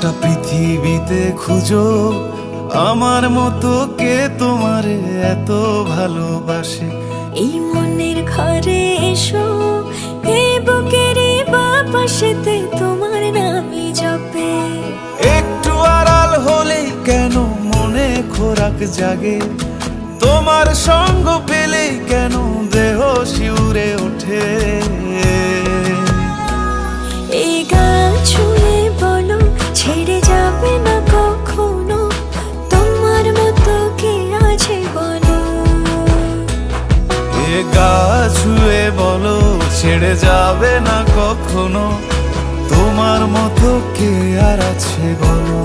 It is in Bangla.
গোটা পৃথিবীতে খুঁজো আমার মতো কে তোমারে এত ভালোবাসে। এই মনের ঘরে এসো, এই বুকেরই বাপাশেতে তোমার নামই জপে। একটু আড়াল হলেই কেন মনে খোরাক জাগে, তোমার সঙ্গ পেলেই কেন দেহ শিউরে ওঠে। এই গান ছুঁয়ে বলো ছেড়ে যাবে না কখনো, তোমার মতো কে আছে বলো। এ গা ছুঁয়ে বলো ছেড়ে যাবে না কখনো, তোমার মতো কে আর আছে বলো।